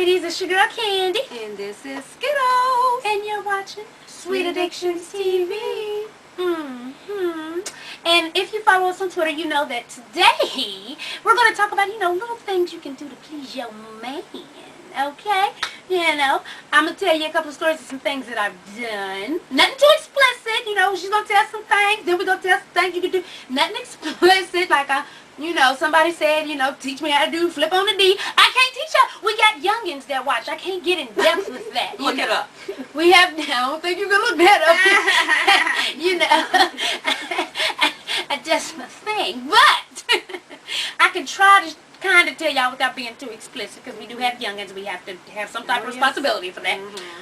sweeties, it's your girl Candy. And this is Skittles. And you're watching Sweet Addictions TV. And if you follow us on Twitter, you know that today we're going to talk about, little things you can do to please your man. Okay? I'm going to tell you a couple of stories of some things that I've done. Nothing too explicit. She's going to tell some things. Then we're going to tell some things you can do. Nothing explicit like somebody said, teach me how to do flip on the D. I can't teach you. We got youngins that watch. I can't get in depth with that. Look it up. We have, I don't think you can look that up. Just a thing. But I can try to kind of tell y'all without being too explicit, because we do have youngins. We have to have some type of responsibility for that.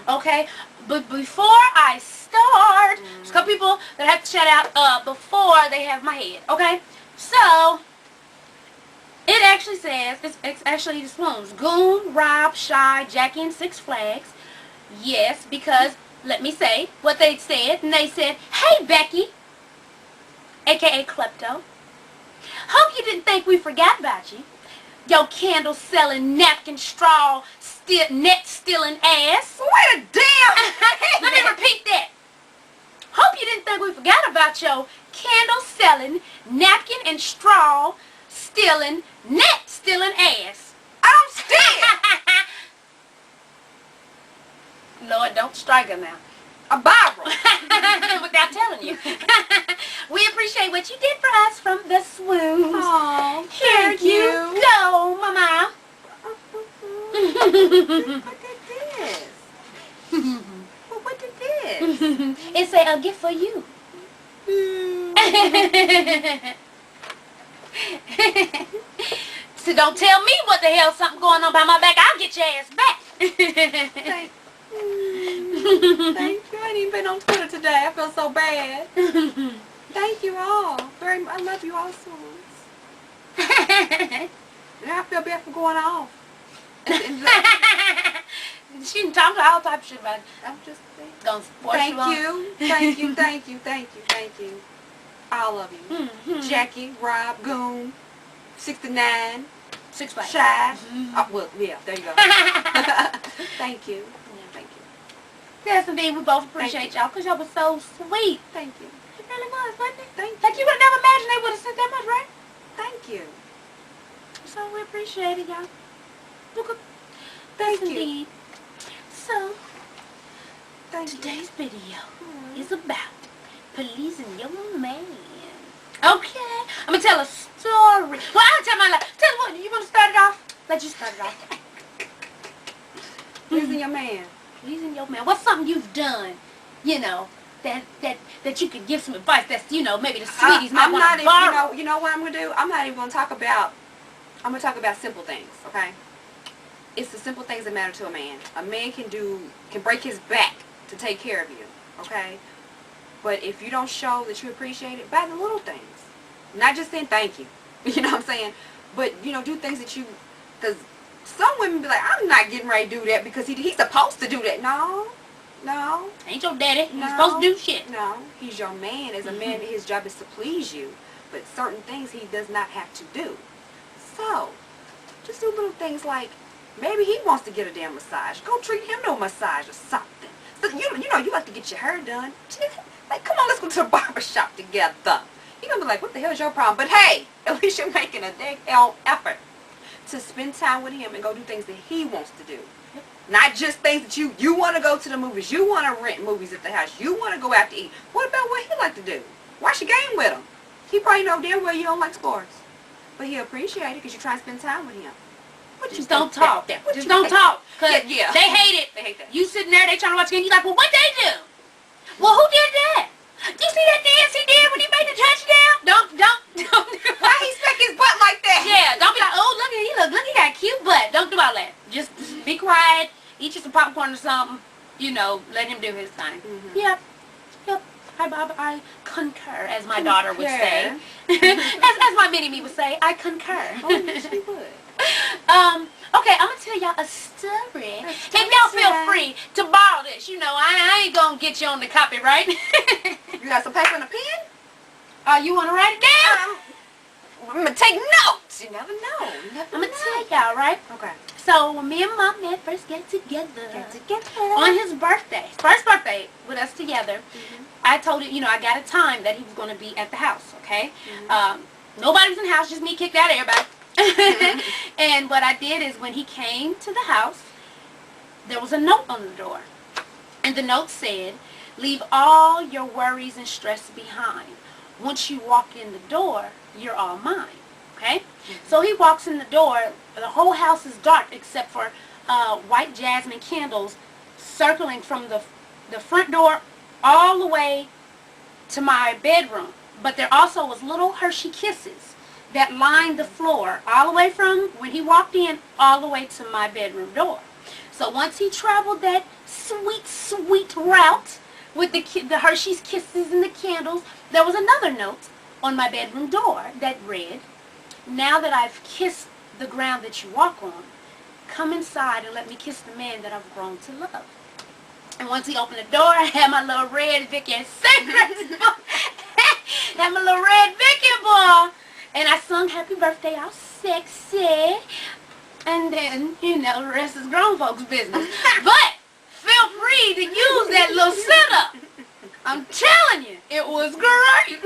Okay? But before I start, there's a couple people that I have to shout out before they have my head. Okay? So, it actually says, it's actually the spoons. Goon, Rob, Shy, Jackie, and Six Flags. Yes, because, let me say what they said. And they said, hey, Becky, a.k.a. Klepto. Hope you didn't think we forgot about you. Yo, candle selling, napkin straw, net stealing ass. Wait a damn! Let me repeat that. Hope you didn't think we forgot about your candle selling, napkin and straw stealing, net stealing ass. I'm still Lord, don't strike her now. a Bible. Without telling you. We appreciate what you did for us from the swoons. Oh, Here thank you. go, Mama. What did this? Well, what did this? It's a gift for you. So don't tell me what the hell something going on by my back. I'll get your ass back. Thank you. I ain't even been on Twitter today. I feel so bad. Thank you all. Very much. I love you all so much. Now I feel bad for going off. She can talk all type of shit about it. I'm just saying. Gonna force Thank you on. you. Thank you. Thank you. Thank you. Thank you. All of you. Jackie, Rob, Goon, 69, Six Flags. Shy. Well, yeah, there you go. Thank you. Thank you. Yes, indeed. We both appreciate y'all because y'all was so sweet. Thank you. It really was, wasn't it? Thank you. Like you would have never imagined they would have sent that much, right? Thank you. So we appreciate it, y'all. Look up. Thank Yes, you. indeed. So Thank you. today's video is about pleasing your man. Okay, I'm gonna tell a story. Well, I'll tell my life. Tell me what, you want to start it off? Let you start it off. Pleasing your man. Pleasing your man. What's something you've done, that you could give some advice that's, maybe the sweeties might I'm want not to borrow. even, you know what I'm going to do? I'm not even going to talk about, I'm going to talk about simple things, okay? It's the simple things that matter to a man. A man can break his back to take care of you, okay? But if you don't show that you appreciate it, buy the little things. Not just saying thank you, you know what I'm saying? But, do things that because some women be like, I'm not getting ready to do that because he's supposed to do that. No. Ain't your daddy. No. He's supposed to do shit. No, he's your man. As a man, his job is to please you. But certain things he does not have to do. So, just do little things like, maybe he wants to get a damn massage. Go treat him to a massage or something. So, you like to get your hair done. Like, come on, let's go to the barber shop together. You're going to be like, what the hell is your problem? But hey, at least you're making a dang hell effort to spend time with him and go do things that he wants to do. Not just things that you want to go to the movies. You want to rent movies at the house. You want to go out to eat. What about what he like to do? Watch a game with him. He probably know damn well you don't like sports. But he'll appreciate it because you try to spend time with him. Just don't talk. Just don't talk. Cause Yeah. they hate it. They hate that. You sitting there, they trying to watch the game. You like, well, what they do? Well, who did that? You see that dance he did when he made the touchdown? Don't. Why he stuck his butt like that? Yeah, don't be like, oh, look, he got a cute butt. Don't do all that. Just be quiet. Eat you some popcorn or something. Let him do his thing. Yep. Hi, Bob. I concur, as my daughter would say. as my mini-me would say, I concur. Oh, yes, she would. Okay, I'm going to tell y'all a story. And y'all feel free to borrow this. I ain't going to get you on the copyright. You got some paper and a pen? You want to write it down? I'm going to take notes. You never know. I'm going to tell y'all, right? Okay. So when me and Mom Ned first get together, On on his birthday, first birthday with us together, I told him, I got a time that he was going to be at the house, okay? Nobody was in the house, just me kicked out everybody. And what I did is when he came to the house, there was a note on the door. And the note said, leave all your worries and stress behind. Once you walk in the door, you're all mine, okay? So he walks in the door, the whole house is dark except for white jasmine candles circling from the front door all the way to my bedroom. But there also was little Hershey Kisses that lined the floor all the way from when he walked in all the way to my bedroom door. So once he traveled that sweet, sweet route with the Hershey's Kisses and the candles, there was another note on my bedroom door that read, now that I've kissed the ground that you walk on, come inside and let me kiss the man that I've grown to love. And once he opened the door, I had my little red Vicky's Secrets ball. Had my little red Vicky ball. And I sung happy birthday all sexy. And then, the rest is grown folks' business. But feel free to use that little setup. I'm telling you, it was great.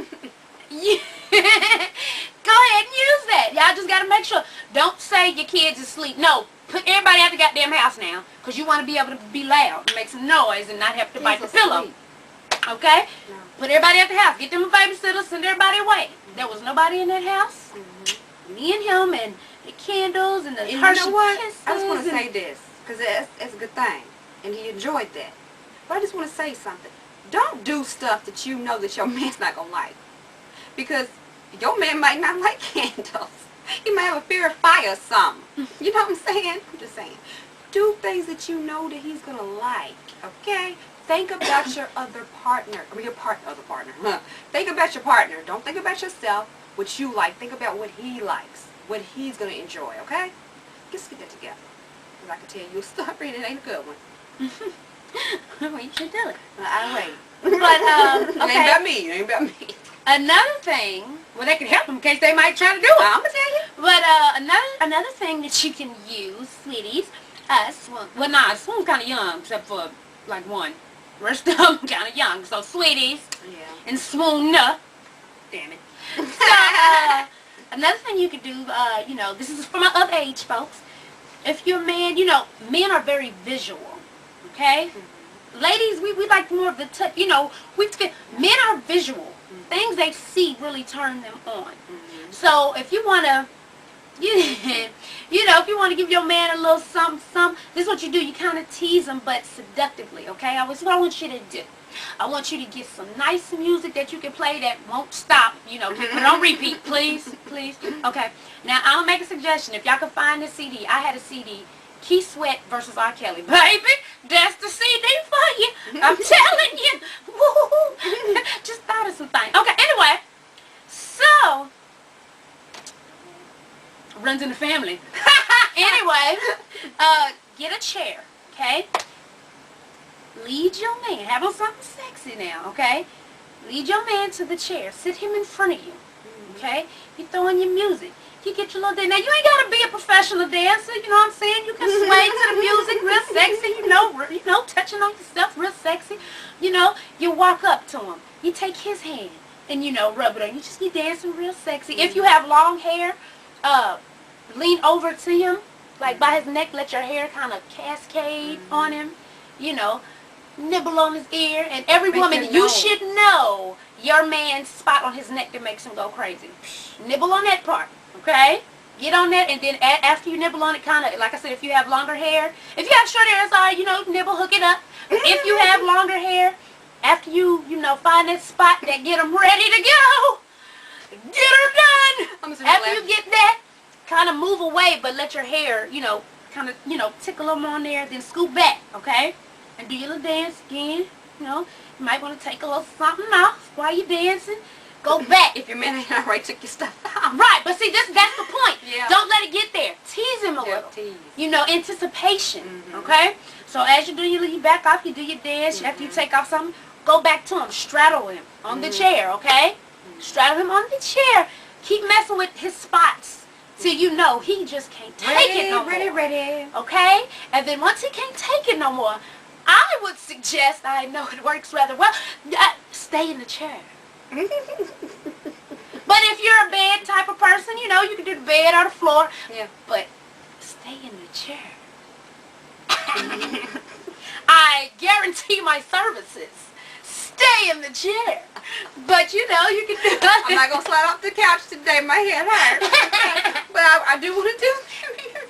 Go ahead and use that. Y'all just got to make sure. Don't say your kids asleep. No, put everybody out the goddamn house now. Because you want to be able to be loud and make some noise and not have to bite the pillow. Okay? No. Put everybody at the house. Get them a babysitter. Send everybody away. There was nobody in that house. Me and him and the candles and the Hershey Kisses. I just want to say this, because it's a good thing, and he enjoyed that. But I just want to say something. Don't do stuff that you know that your man's not going to like. Because your man might not like candles. He might have a fear of fire or something. You know what I'm saying? I'm just saying. Do things that you know that he's going to like, okay? Think about your other partner. I mean, other partner. Think about your partner. Don't think about yourself, what you like. Think about what he likes, what he's going to enjoy, okay? Let's get that together. Because I can tell you a story and it ain't a good one. Well, you should do it. I'll wait. But, It okay. ain't about me. It ain't about me. Another thing, well, they can help them in case they might try to do it. I'm going to tell you. But another thing that you can use, sweeties, Swoon's kind of young, except for, like, one. The rest of them kind of young. So, sweeties and Swoon, damn it. So, another thing you could do, this is for my other age folks. If you're a man, men are very visual, okay? Ladies, we like more of the touch, men are visual. Things they see really turn them on. So if you want to, if you want to give your man a little something, this is what you do. You kind of tease him, but seductively, okay? This is what I want you to do. I want you to get some nice music that you can play that won't stop, keep it on repeat, please, please. Okay, now I'm going to make a suggestion. If y'all can find this CD, I had a CD, Keith Sweat versus R. Kelly. Baby, that's the CD for you. I'm telling you. Woo-hoo-hoo. Just thought of some things. Okay, anyway, so, runs in the family. Anyway, get a chair, okay? Lead your man. Have on something sexy now, okay? Lead your man to the chair. Sit him in front of you, okay? You throw in your music. You get your little dance. Now, you ain't got to be a professional dancer, you know what I'm saying? You can sway to the music real sexy, touching on yourself real sexy. You walk up to him. You take his hand and, rub it on. You dancing real sexy. If you have long hair, lean over to him, like by his neck, let your hair kind of cascade on him, nibble on his ear, and every woman, you should know your man's spot on his neck that makes him go crazy. Nibble on that part, okay? Get on that, and then after you nibble on it, kind of, like I said, if you have longer hair, if you have short hair, it's all right, nibble, hook it up. If you have longer hair, after you, find that spot that get them ready to go, get her done. After you get that, kind of move away, but let your hair, kind of, tickle them on there, then scoop back, okay? And do your little dance again, you might want to take a little something off while you're dancing. Go back. If your man ain't alright, took your stuff out. Right, but see, that's the point. Yeah. Don't let it get there. Tease him a little. Tease. Anticipation, okay? So as you do you back off, you do your dance. After you take off something, go back to him. Straddle him on the chair, okay? Straddle him on the chair. Keep messing with his spots. See, you know, he just can't take it no more. Ready. Okay? And then once he can't take it no more, I would suggest, I know it works rather well, stay in the chair. But if you're a bed type of person, you know, you can do the bed or the floor. Yeah. But stay in the chair. I guarantee my services. Stay in the chair. But you know, you can do that. I'm not going to slide off the couch today. My head hurts. But I do want to do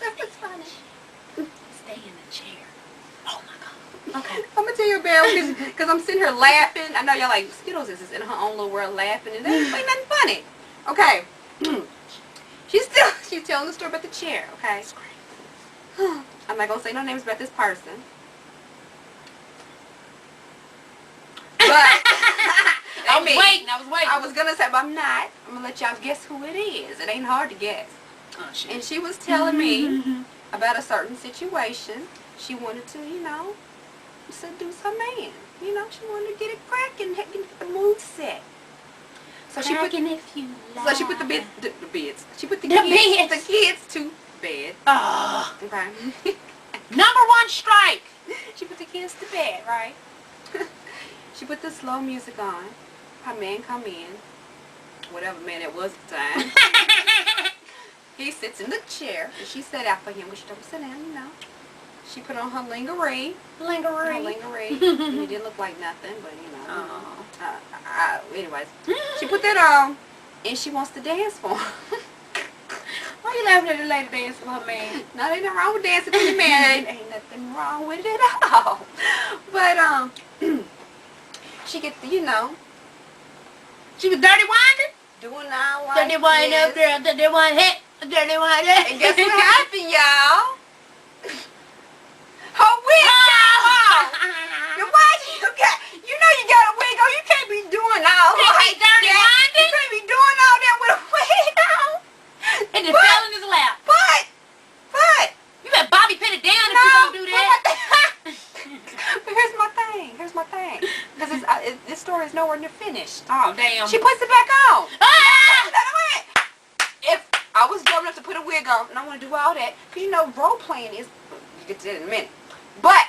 that. That's funny. Stay in the chair. Oh my God. Okay. I'm going to tell you about because I'm sitting here laughing. I know y'all like, Skittles is in her own little world laughing. And that ain't nothing funny. Okay. She's telling the story about the chair. Okay. I'm not going to say no names about this person. But I was waiting. I was gonna say, but I'm not. I'm gonna let y'all guess who it is. It ain't hard to guess. Oh, shit. And she was telling me about a certain situation. She wanted to, you know, seduce her man. You know, she wanted to get it cracking, get the mood set. So she put Cracking if you like. So she put the beds. She put the beds. kids to bed. Oh. Okay. Number one strike. She put the kids to bed, right? She put the slow music on. Her man come in. Whatever man it was at the time. He sits in the chair. And she sat out for him. But she told him to sit down, you know. She put on her lingerie. Her lingerie. And it didn't look like nothing, but you know. Anyways. She put that on. And she wants to dance for him. Why you laughing at the lady dancing for her man? No, ain't nothing wrong with dancing for your man. Ain't nothing wrong with it at all. But, she gets the, you know. She was dirty winding? Doing all like Dirty wind up, girl. Dirty wind hit. Dirty wind up. And guess what happened, y'all? Her wig came off. Now why do you got, you know you got a wig on. You can't be doing all Can't be like dirty that. winding? You can't be doing all that with a wig on. And it fell in his lap. But. You better Bobby pin it down if No, you don't do that. But here's my thing. Because this story is nowhere near finished. Oh, damn. She puts it back on. Ah! If I was dumb enough to put a wig on, and I want to do all that, because you know, role playing is, you get to that in a minute. But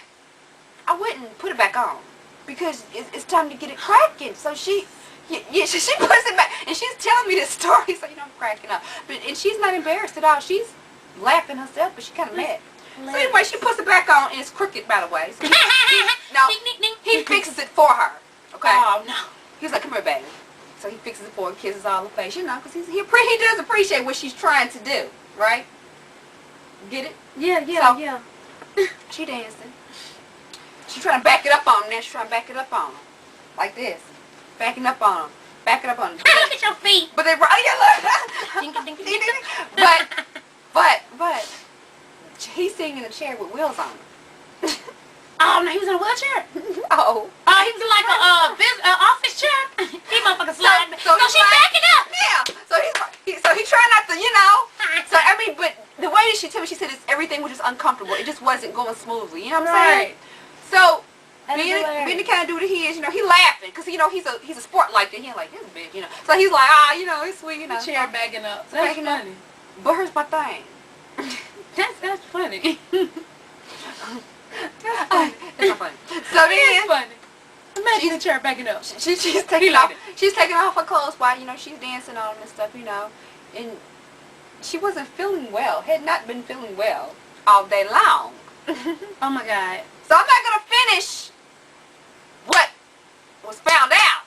I wouldn't put it back on because it's time to get it cracking. So she puts it back, and she's telling me this story, so you know I'm cracking up. And she's not embarrassed at all. She's laughing herself, but she kind of mad. So anyway, she puts it back on, and it's crooked, by the way. So he fixes it for her. Okay. Oh, no. He's like, come here, baby. So he fixes it for her, kisses all her face, you know, because he does appreciate what she's trying to do, right? Get it? Yeah. She dancing. She's trying to back it up on him. Now she's trying to back it up on him. Like this. Backing up on him. Backing up on him. Look at your feet. But they, oh yeah, look. But, he's sitting in a chair with wheels on him. Oh, no, he was in a wheelchair? Oh. Oh, he was in like a office chair? He motherfucker sliding. So she's backing up. Yeah. So he's trying not to, you know. So, I mean, but the way that she told me, she said everything was just uncomfortable. It just wasn't going smoothly. You know what I'm saying? So, being the kind of dude that he is, you know, he laughing. Because, you know, he's a sport like that. He ain't like, this bitch, you know. So he's like, you know, it's sweet, you know. Chair backing up. That's Backing funny. up. But here's my thing. That's funny. That's not funny. So then, That's funny. Imagine the chair backing up. She's taking off. She's taking off her clothes while, you know, she's dancing on and stuff, you know, and she wasn't feeling well. Had not been feeling well all day long. Oh my God. So I'm not gonna finish what was found out.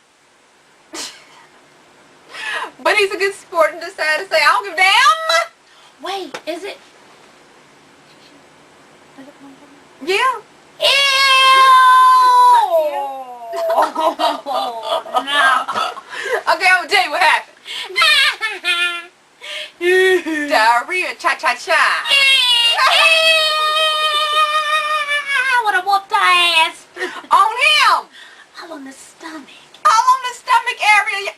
But he's a good sport and decided to say, I don't give a damn. Wait, is it? Yeah. Ew! No. Okay, I'm gonna tell you what happened. Diarrhea, cha-cha-cha. I would have whooped her ass. On him. All on the stomach. All on the stomach area.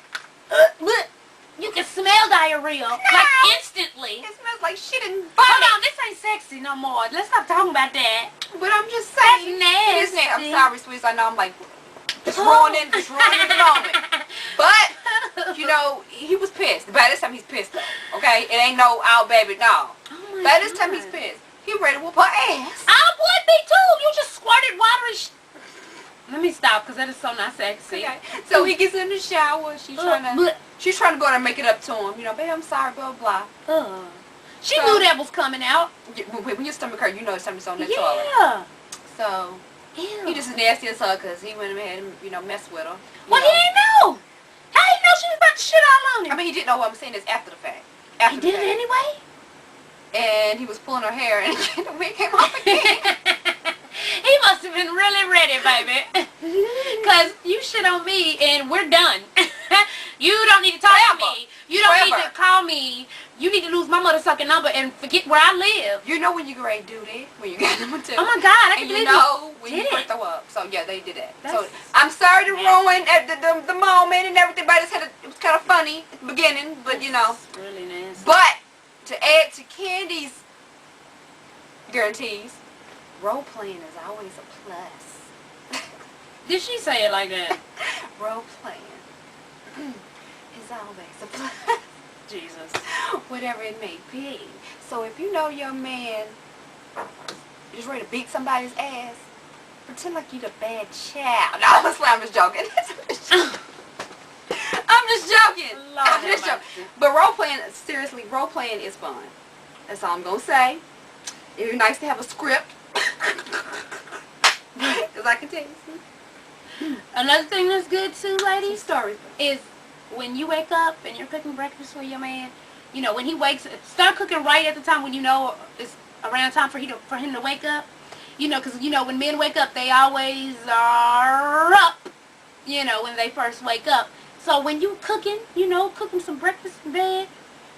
You can smell diarrhea. Like instantly. It smells like shit and Hold vomit. on, this ain't sexy no more. Let's stop talking about that. But I'm just saying. That's It is nasty. I'm sorry, sweeties. I know I'm like just ruining the moment. But You know, he was pissed. By this time, he's pissed though. Okay, it ain't no out baby, no. Oh By this time, he's pissed. He ready to whoop her ass. I would be too. You just squirted water and Let me stop, because that is so not sexy. Okay. So he gets in the shower. She's trying to go there and make it up to him. You know, babe, I'm sorry, blah, blah. She knew that was coming out. When your stomach hurt, you know something's on that Yeah. toilet. So Ew. he just as nasty as her because he went ahead and, you know, messed with her. Well, he didn't know. How he know she was about to shit all on him? I mean, he didn't know what I'm saying is after the fact. He did it anyway? And he was pulling her hair and the wig came off again. He must have been really ready, baby. Because you shit on me and we're done. You don't need to talk to me. You don't need to call me. You need to lose my mother sucking number and forget where I live. You know when you get ready to do that? When you got number 2. Oh my God, I and can you believe know when did you it. throw up. So yeah, they did that. That's So I'm sorry to ruin the moment and everything, but it was kind of funny at the beginning, but you know. That's really nasty. But to add to Candy's guarantees, role playing is always a plus. Did she say it like that? Role playing is always a plus. Jesus. Whatever it may be. So if you know your man is ready to beat somebody's ass, pretend like you the bad child. No, I'm just joking. I'm just joking. I'm just joking. But role playing, seriously, role playing is fun. That's all I'm gonna say. It'd be nice to have a script. Because I can tell you. Another thing that's good too, ladies, Stories. is when you wake up and you're cooking breakfast for your man, you know, when he wakes, start cooking right at the time when you know it's around time for him to wake up. You know, because, you know, when men wake up, they always are up, you know, when they first wake up. So when you cooking, you know, cooking some breakfast in bed,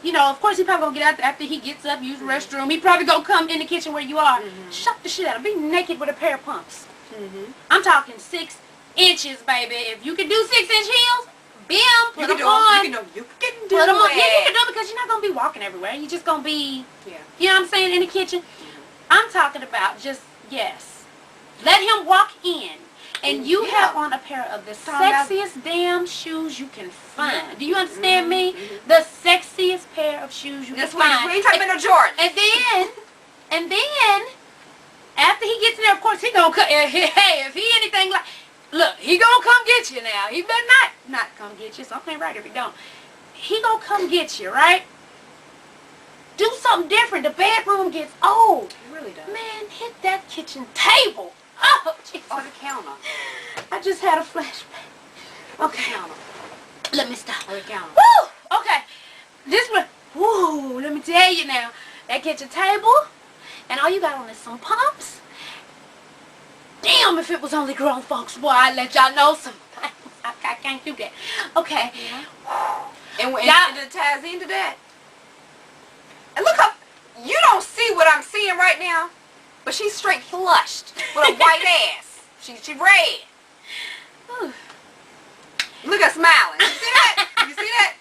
you know, of course he probably going to get out there after he gets up, use the restroom. He probably going to come in the kitchen where you are. Shut the shit out. Be naked with a pair of pumps. I'm talking 6 inches, baby. If you can do 6-inch heels, bam, put them on. You can do Put them on. it. Yeah, you can do it because you're not going to be walking everywhere. You're just going to be, Yeah. you know what I'm saying, in the kitchen. I'm talking about just, yes. Let him walk in. And you have on a pair of the sexiest damn shoes you can find. Do you understand me? The sexiest pair of shoes you can find. We ain't talking about no Jordan. And then, after he gets in there, of course, he gonna hey, if he anything like, look, he gonna come get you now. He better not come get you. Something ain't right if he don't. He gonna come get you, right? Do something different. The bedroom gets old. It really does. Man, hit that kitchen table. Oh, Jesus. Or the counter. I just had a flashback. Okay. Counter. Let me stop. Or the counter. Woo! Okay. This one, woo, let me tell you now. That kitchen table, and all you got on is some pumps. Damn, if it was only grown folks, boy, I'd let y'all know some things. I can't do that. Okay. Yeah. And it ties into that. And look up, you don't see what I'm seeing right now, but she's straight flushed with a white ass. She red. Whew. Look at smiling. You see that? You see that?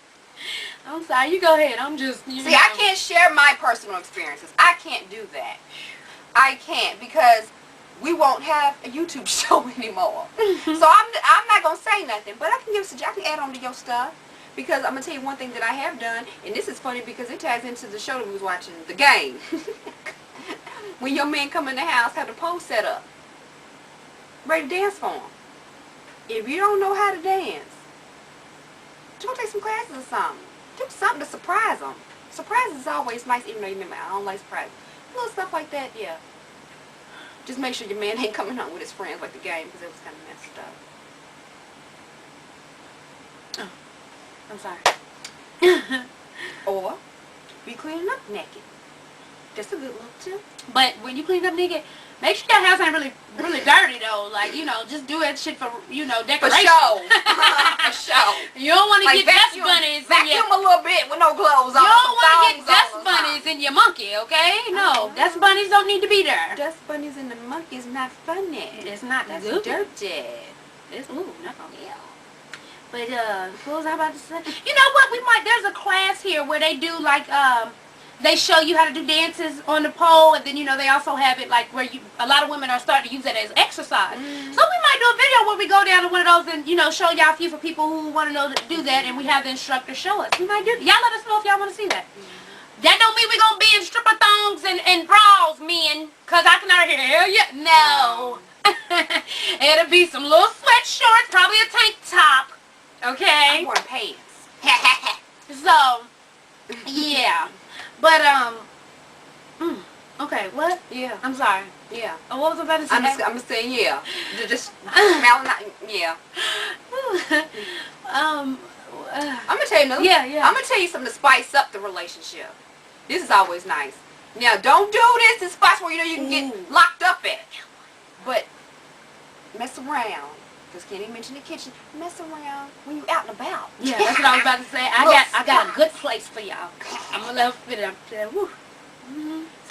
I'm sorry, you go ahead. I'm just, you See, know. I can't share my personal experiences. I can't do that. I can't because we won't have a YouTube show anymore. So I'm not gonna say nothing, but I can give I can add on to your stuff because I'm gonna tell you one thing that I have done, and this is funny because it ties into the show that we was watching, The Game. When your man come in the house, have the pole set up, ready to dance for him. If you don't know how to dance, go take some classes or something. Do something to surprise them. Surprises is always nice, even though you remember I don't like surprises. Little stuff like that, yeah. Just make sure your man ain't coming home with his friends like The Game because it was kind of messed up. Oh, I'm sorry. Or be cleaning up naked. That's a good look too. But when you clean up naked, make sure your house ain't really dirty though. Like, you know, just do that shit for, you know, decoration. For show. For show. You don't want to Like get dust bunnies. Vacuum a little bit with no clothes on. You don't want to get some dust thongs on bunnies in your monkey, okay? No, dust bunnies don't need to be there. Dust bunnies in the monkey is not funny. It's not That's good. dirty. It's, ooh, not gonna be out. But, what was I about to say? You know what? There's a class here where they do, like, they show you how to do dances on the pole, and then they also have it like where a lot of women are starting to use it as exercise. So we might do a video where we go down to one of those and show y'all a few for people who want to know to do that, and we have the instructor show us. We might do. Y'all let us know if y'all want to see that. That don't mean we're gonna be in stripper thongs and bras, men, cause I can already hear hell yeah. No. It'll be some little sweat shorts, probably a tank top. Okay. I'm wearing pants. So, yeah. But, okay, what? Yeah. I'm sorry. Yeah. Oh, what was I about to say? I'm just saying, yeah. Just smelling, yeah. I'm gonna tell you another. Yeah. I'm gonna tell you something to spice up the relationship. This is always nice. Now, don't do this in spots where you can get locked up at. But mess around. Because Kenny mentioned the kitchen. Mess around when you out and about. Yeah, that's what I was about to say. I got a good place for y'all. I'm gonna let her fit it up there. Woo.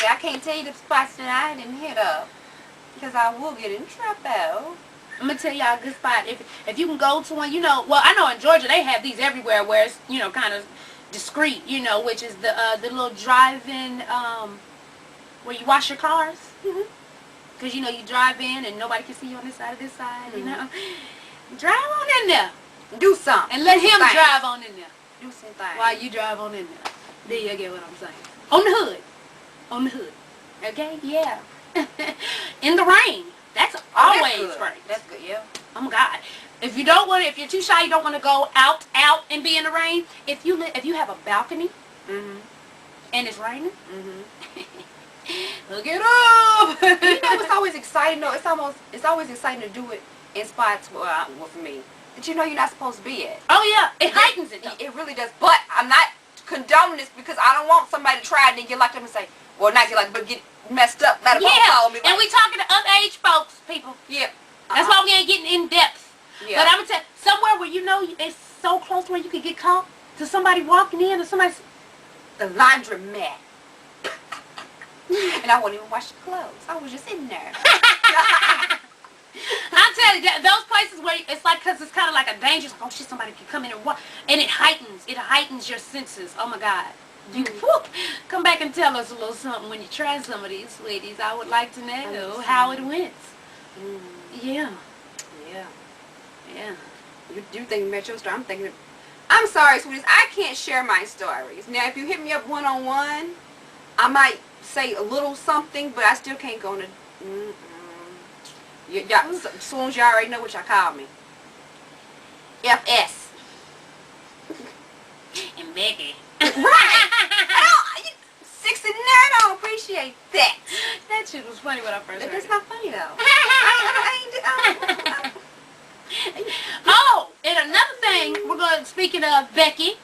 See, I can't tell you the spots that I didn't hit up. Because I will get in trouble. I'm gonna tell y'all a good spot. If you can go to one, well, I know in Georgia they have these everywhere where it's kind of discreet, which is the little drive-in where you wash your cars. Because you drive in and nobody can see you on this side or this side. Drive on in there. Do something. And let him drive on in there. Do some things. While you drive on in there. There you get what I'm saying. On the hood. On the hood. Okay? Yeah. In the rain. That's always right. That's good, yeah. Oh my God. If you're too shy, you don't want to go out and be in the rain. If you have a balcony and it's raining, hook it up. It's always exciting though. It's always exciting to do it in spots for me that you're not supposed to be at. Oh yeah, it heightens it though. It really does. But I'm not condoning this because I don't want somebody to try it and get locked up and say, well, not get locked up, but get messed up. Call me and we talking to underage folks, people. Yeah. That's why we ain't getting in depth. Yeah. But I'm gonna tell you, somewhere where it's so close where you could get caught to somebody walking in or somebody. The laundromat. And I won't even wash the clothes. I was just in there. I'm telling you, those places where it's like, because it's kind of like a dangerous, oh shit, somebody can come in and walk. And it heightens your senses. Oh my God. You come back and tell us a little something when you try some of these, sweeties. I would like to know how it went. Yeah. Yeah. Yeah. You think Metro Star, I'm thinking, I'm sorry, sweeties, I can't share my stories. Now, if you hit me up one-on-one, I might say a little something, but I still can't go into, as soon as y'all already know what y'all call me. FS. And Becky. Right. 69, I don't appreciate that. That shit was funny when I first heard That's it. not funny, though. Oh, and another thing, speaking of Becky,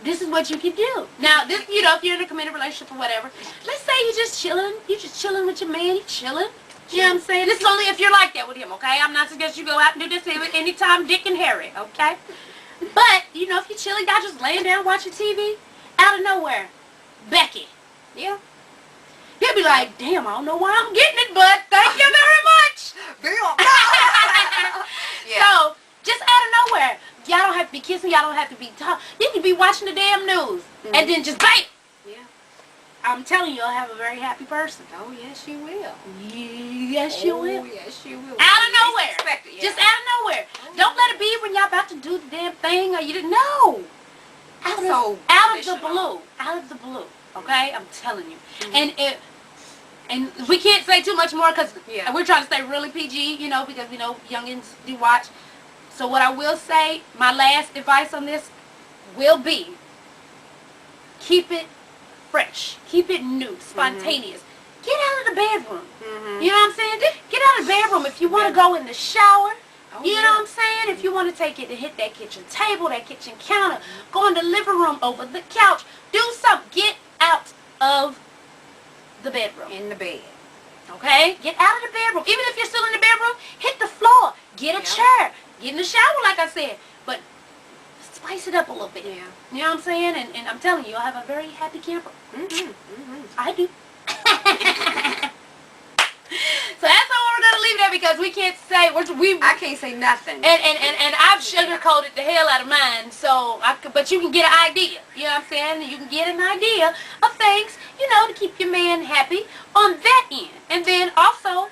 this is what you can do. Now, this, if you're in a committed relationship or whatever, let's say you're just chilling with your man, you chilling. You know what I'm saying? This is only if you're like that with him, okay? I'm not suggesting you go out and do this anytime Dick and Harry, okay? But, if you're chilling, y'all just laying down watching TV, out of nowhere, Becky. Yeah. He'll be like, damn, I don't know why I'm getting it, but thank you very much. Yeah. So, just out of nowhere, y'all don't have to be kissing, y'all don't have to be talking. You can be watching the damn news, and then just bam. Yeah. I'm telling you, you'll have a very happy person. Oh, yes, you will. Yes, you will. Oh, yes, you will. Out of nowhere. Expect it, yeah. Just out of nowhere. Don't let it be when y'all about to do the damn thing or you didn't know. Out of the blue. Out of the blue. Okay? I'm telling you. And we can't say too much more because we're trying to stay really PG, because, youngins do watch. So what I will say, my last advice on this will be, keep it fresh. Keep it new, spontaneous. Get out of the bedroom. You know what I'm saying? Get out of the bedroom. If you want to go in the shower, you know what I'm saying? If you want to take it and hit that kitchen table, that kitchen counter, go in the living room, over the couch, do something. Get out of the bedroom. In the bed. Okay? Get out of the bedroom. Even if you're still in the bedroom, hit the floor. Get a chair. Get in the shower, like I said. But spice it up a little bit. Yeah. You know what I'm saying? And I'm telling you, you'll have a very happy camper. I do. So that's how we're going to leave it at. because we can't say I can't say nothing. And I've sugarcoated the hell out of mine, so but you can get an idea. You know what I'm saying? You can get an idea of things, to keep your man happy on that end, and then also,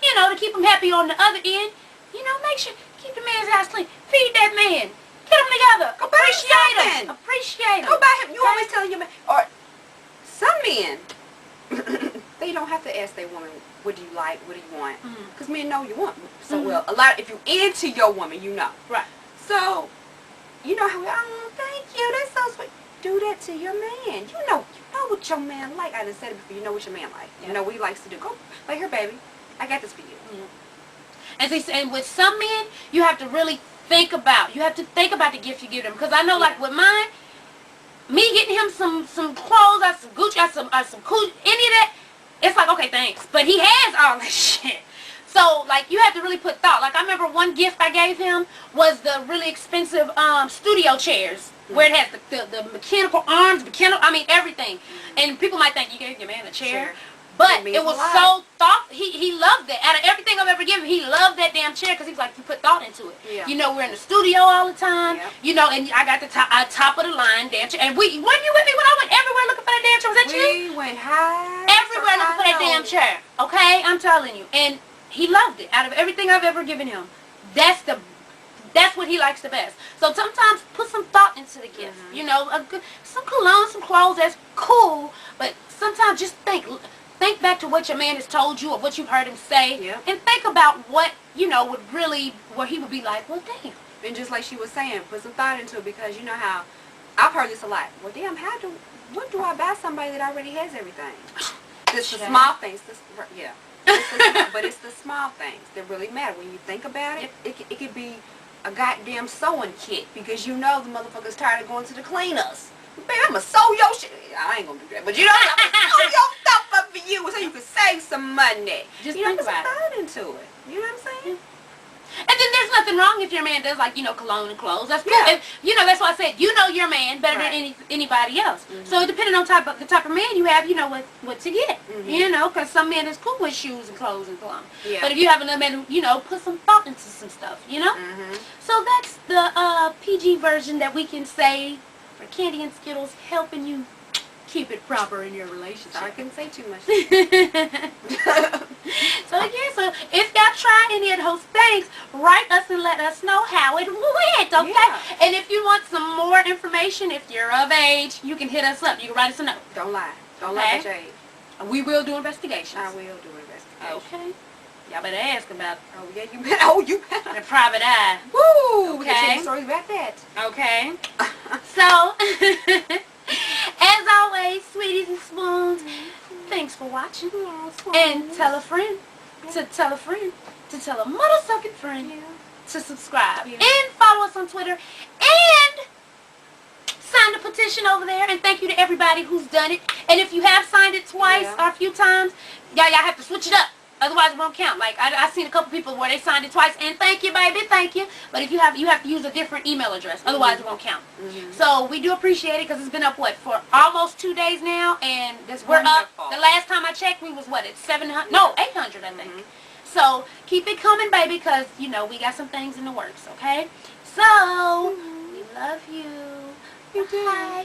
to keep him happy on the other end. Make sure keep the man's house clean. Feed that man. Get them together. Go buy him something. Appreciate him. Go buy him. You always telling your man, or some men, they don't have to ask their woman, what do you like, what do you want? Because men know you want so well. If you into your woman, you know. Right. So, how thank you, that's so sweet. Do that to your man. You know what your man like. I done said it before. You know what your man like. You know what he likes to do. Go, like, here, baby, I got this for you. And with some men, you have to really think about the gift you give them. Because I know, like with mine, me getting him some clothes, or some Gucci, or some cool, any of that, it's like, okay, thanks. But he has all this shit. So, like, you have to really put thought. Like, I remember one gift I gave him was the really expensive studio chairs, where it has the mechanical arms, everything. And people might think, you gave your man a chair. But it was so he loved it. Out of everything I've ever given, he loved that damn chair because he was like, you put thought into it. Yeah. We're in the studio all the time. Yeah. And I got the top of the line damn chair. And when you with me when I went everywhere looking for that damn chair? Was that you? We went high. Everywhere looking for that damn chair. Okay? I'm telling you. And he loved it. Out of everything I've ever given him, that's what he likes the best. So sometimes put some thought into the gift. Some cologne, some clothes, that's cool. But sometimes just think back to what your man has told you or what you've heard him say, and think about what, would really, where he would be like, well, damn. And just like she was saying, put some thought into it, because you know how, I've heard this a lot. Well, damn, what do I buy somebody that already has everything? It's the small things. But it's the small things that really matter. When you think about it, it could be a goddamn sewing kit, because the motherfucker's tired of going to the cleaners. Baby, I'm going to sew your shit. I ain't going to do that. But I'm going to sew your stuff up for you so you can save some money. Just think about it. Put some thought into it. You know what I'm saying? And then there's nothing wrong if your man does, like, cologne and clothes. That's cool. Yeah. And, that's why I said, your man better than anybody else. So depending on the type of man you have, what to get. Because some men is cool with shoes and clothes and cologne. Yeah. But if you have another man who, put some thought into some stuff, So that's the PG version that we can say for Candy and Skittles, helping you keep it proper in your relationship. I couldn't say too much. So if y'all try any of those things, write us and let us know how it went, okay? Yeah. And if you want some more information, if you're of age, you can hit us up. You can write us a note. Don't lie. Don't lie to Jade. We will do investigations. I will do investigations. Okay. Y'all better ask about you better. the private eye. Woo! Okay. We can tell you stories about that. Okay. So, as always, sweeties and spoons, thanks for watching. And tell a friend to tell a friend to tell a motherfucking friend to subscribe. And follow us on Twitter. And sign the petition over there. And thank you to everybody who's done it. And if you have signed it twice or a few times, y'all have to switch it up. Otherwise it won't count. Like I seen a couple people where they signed it twice, and thank you, baby, thank you. But if you have to use a different email address. Otherwise it won't count. So we do appreciate it because it's been up for almost 2 days now, and we're up. The last time I checked, we was at 700? No, 800, I think. So keep it coming, baby, because we got some things in the works. Okay. So we love you. You do. Bye.